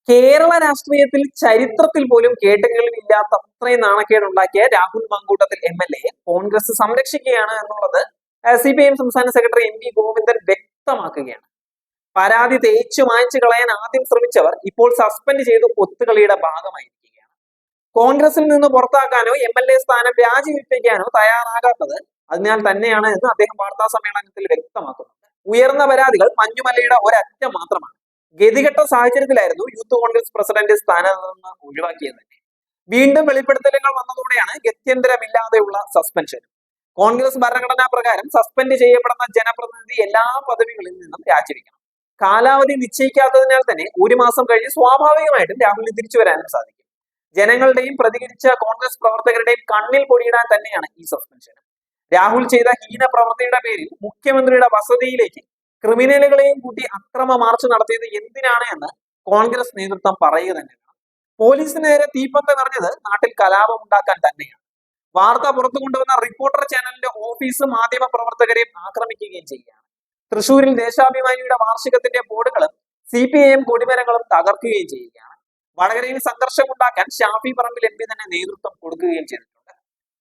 കേരള രാഷ്ട്രീയത്തിൽ ചരിത്രത്തിൽ പോലും കേട്ടുകേൾവിയില്ലാത്ത അത്രയും നാണക്കേടുണ്ടാക്കിയ രാഹുൽ മാങ്കൂട്ടത്തിൽ MLA കോൺഗ്രസ് സംരക്ഷിക്കുകയാണ് എന്നുള്ളത് CPIM സംസ്ഥാന സെക്രട്ടറി MP ഗോവിന്ദൻ വ്യക്തമാക്കുകയാണ്. പരാതി തേച്ചു മായ്ച്ചു കളയാൻ ആദ്യം ശ്രമിച്ചവർ ഇപ്പോൾ സസ്പെൻഡ് ചെയ്ത് ഒത്തുകളിയുടെ ഭാഗമായിരിക്കുകയാണ്. കോൺഗ്രസിൽ നിന്ന് പുറത്താക്കാനോ MLA സ്ഥാനം രാജിവെപ്പിക്കാനോ തയ്യാറാകാത്തത് അതിനാൽ തന്നെയാണ് എന്ന് അദ്ദേഹം വാർത്താ സമ്മേളനത്തിൽ വ്യക്തമാക്കുന്നുണ്ട്. ഉയർന്ന പരാതികൾ മഞ്ഞുമലയുടെ ഒരറ്റം മാത്രമാണ്. ഗതികെട്ട സാഹചര്യത്തിലായിരുന്നു യൂത്ത് കോൺഗ്രസ് പ്രസിഡന്റ് സ്ഥാനത്ത് നിന്ന് ഒഴിവാക്കിയത്. വീണ്ടും വെളിപ്പെടുത്തലുകൾ വന്നതോടെയാണ് ഗത്യന്തരമില്ലാതെയുള്ള സസ്പെൻഷൻ. കോൺഗ്രസ് ഭരണഘടനാ പ്രകാരം സസ്പെൻഡ് ചെയ്യപ്പെടുന്ന ജനപ്രതിനിധി എല്ലാ പദവികളിൽ നിന്നും രാജിവെക്കണം. കാലാവധി നിശ്ചയിക്കാത്തതിനാൽ തന്നെ ഒരു മാസം കഴിഞ്ഞ് സ്വാഭാവികമായിട്ടും രാഹുലിന് തിരിച്ചു വരാനും സാധിക്കും. ജനങ്ങളുടെയും പ്രതികരിച്ച കോൺഗ്രസ് പ്രവർത്തകരുടെയും കണ്ണിൽ പൊടിയിടാൻ തന്നെയാണ് ഈ സസ്പെൻഷൻ. രാഹുൽ ചെയ്ത ഹീന പ്രവൃത്തിയുടെ പേരിൽ മുഖ്യമന്ത്രിയുടെ വസതിയിലേക്ക് ക്രിമിനലുകളെയും കൂട്ടി അക്രമ മാർച്ച് നടത്തിയത് എന്തിനാണ് എന്ന് കോൺഗ്രസ് നേതൃത്വം പറയുക തന്നെ വേണം. പോലീസിന് നേരെ തീപ്പന്തം എറിഞ്ഞത് നാട്ടിൽ കലാപം ഉണ്ടാക്കാൻ തന്നെയാണ്. വാർത്ത പുറത്തു കൊണ്ടുവന്ന റിപ്പോർട്ടർ ചാനലിന്റെ ഓഫീസ് മാധ്യമ പ്രവർത്തകരെയും ആക്രമിക്കുകയും ചെയ്യുകയാണ്. തൃശൂരിൽ ദേശാഭിമാനിയുടെ വാർഷികത്തിന്റെ ബോർഡുകളും CPIM കൊടിമരങ്ങളും തകർക്കുകയും ചെയ്യുകയാണ്. വടകരയിൽ സംഘർഷമുണ്ടാക്കാൻ ഷാഫി പറമ്പിൽ MP തന്നെ നേതൃത്വം കൊടുക്കുകയും ചെയ്തിട്ടുണ്ട്.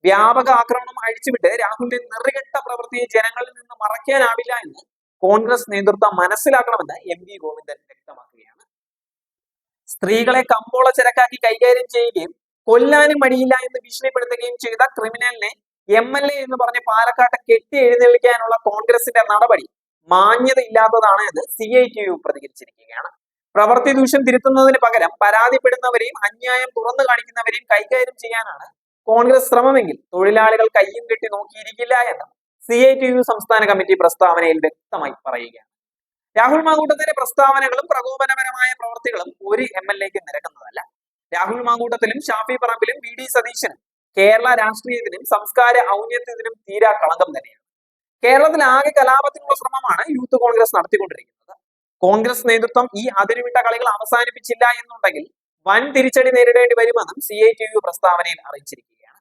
വ്യാപക ആക്രമണം അഴിച്ചുവിട്ട് രാഹുലിന്റെ നെറികെട്ട പ്രവൃത്തിയെ ജനങ്ങളിൽ നിന്ന് മറയ്ക്കാനാവില്ല എന്ന് കോൺഗ്രസ് നേതൃത്വം മനസ്സിലാക്കണമെന്ന് MP ഗോവിന്ദൻ വ്യക്തമാക്കുകയാണ്. സ്ത്രീകളെ കമ്പോള ചരക്കാക്കി കൈകാര്യം ചെയ്യുകയും കൊല്ലാനും മടിയില്ല എന്ന് ഭീഷണിപ്പെടുത്തുകയും ചെയ്ത ക്രിമിനലിനെ MLA എന്ന് പറഞ്ഞ് പാലക്കാട്ട് കെട്ടി എഴുന്നള്ളിക്കാനുള്ള കോൺഗ്രസിന്റെ നടപടി മാന്യതയില്ലാത്തതാണ് എന്ന് CITU പ്രതികരിച്ചിരിക്കുകയാണ്. പ്രവൃത്തി ദൂഷ്യം തിരുത്തുന്നതിന് പകരം പരാതിപ്പെടുന്നവരെയും അന്യായം തുറന്നു കാണിക്കുന്നവരെയും കൈകാര്യം ചെയ്യാനാണ് കോൺഗ്രസ് ശ്രമമെങ്കിൽ തൊഴിലാളികൾ കയ്യും കെട്ടി നോക്കിയിരിക്കില്ല എന്ന് CITU സംസ്ഥാന കമ്മിറ്റി പ്രസ്താവനയിൽ വ്യക്തമായി പറയുകയാണ്. രാഹുൽ മാങ്കൂട്ടത്തിന്റെ പ്രസ്താവനകളും പ്രകോപനപരമായ പ്രവൃത്തികളും ഒരു MLAക്ക് നിരക്കുന്നതല്ല. രാഹുൽ മാങ്കൂട്ടത്തിലും ഷാഫി പറമ്പിലും VD സതീശനും കേരള രാഷ്ട്രീയത്തിനും സംസ്കാര ഔന്നത്യത്തിനും തീരാ കളങ്കം തന്നെയാണ്. കേരളത്തിൽ ആകെ കലാപത്തിനുള്ള ശ്രമമാണ് യൂത്ത് കോൺഗ്രസ് നടത്തിക്കൊണ്ടിരിക്കുന്നത്. കോൺഗ്രസ് നേതൃത്വം ഈ അതിരുവിട്ട കളികൾ അവസാനിപ്പിച്ചില്ല എന്നുണ്ടെങ്കിൽ വൻ തിരിച്ചടി നേരിടേണ്ടി വരുമെന്നും CITU പ്രസ്താവനയിൽ അറിയിച്ചിരിക്കുകയാണ്.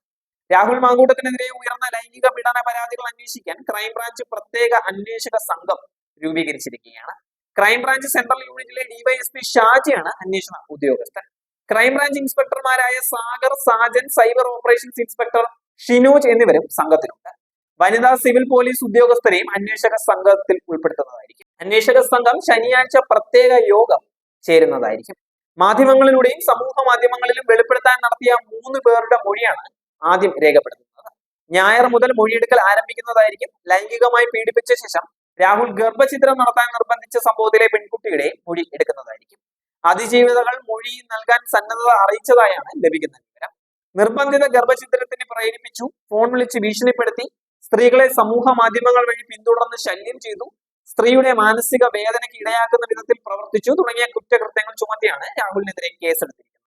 രാഹുൽ മാങ്കൂട്ടത്തിനെതിരെ ഉയർന്ന ലൈംഗിക പീഡന പരാതികൾ അന്വേഷിക്കാൻ ക്രൈംബ്രാഞ്ച് പ്രത്യേക അന്വേഷക സംഘം രൂപീകരിച്ചിരിക്കുകയാണ്. ക്രൈംബ്രാഞ്ച് സെൻട്രൽ യൂണിറ്റിലെ DYSP ഷാജിയാണ് അന്വേഷണ ഉദ്യോഗസ്ഥൻ. ക്രൈംബ്രാഞ്ച് ഇൻസ്പെക്ടർമാരായ Sagar, Sajan, cyber operations inspector Shinoj എന്നിവരും സംഘത്തിലുണ്ട്. വനിതാ സിവിൽ പോലീസ് ഉദ്യോഗസ്ഥരെയും അന്വേഷക സംഘത്തിൽ ഉൾപ്പെടുത്തുന്നതായിരിക്കും. അന്വേഷക സംഘം ശനിയാഴ്ച പ്രത്യേക യോഗം ചേരുന്നതായിരിക്കും. മാധ്യമങ്ങളിലൂടെയും സമൂഹ മാധ്യമങ്ങളിലും വെളിപ്പെടുത്താൻ നടത്തിയ 3 പേരുടെ മൊഴിയാണ് ആദ്യം രേഖപ്പെടുത്തുന്നത്. ഞായർ മുതൽ മൊഴിയെടുക്കൽ ആരംഭിക്കുന്നതായിരിക്കും. ലൈംഗികമായി പീഡിപ്പിച്ച ശേഷം രാഹുൽ ഗർഭചിത്രം നടത്താൻ നിർബന്ധിച്ച സംഭവത്തിലെ പെൺകുട്ടിയുടെ മൊഴി എടുക്കുന്നതായിരിക്കും. അതിജീവിതകൾ മൊഴി നൽകാൻ സന്നദ്ധത അറിയിച്ചതായാണ് ലഭിക്കുന്ന വിവരം. നിർബന്ധിത ഗർഭചിത്രത്തിന് പ്രേരിപ്പിച്ചു, ഫോൺ വിളിച്ച് ഭീഷണിപ്പെടുത്തി, സ്ത്രീകളെ സമൂഹ മാധ്യമങ്ങൾ വഴി പിന്തുടർന്ന് ശല്യം ചെയ്തു, സ്ത്രീയുടെ മാനസിക വേദനയ്ക്ക് ഇടയാക്കുന്ന വിധത്തിൽ പ്രവർത്തിച്ചു തുടങ്ങിയ കുറ്റകൃത്യങ്ങൾ ചുമത്തിയാണ് രാഹുലിനെതിരെ കേസെടുത്തിരിക്കുന്നത്.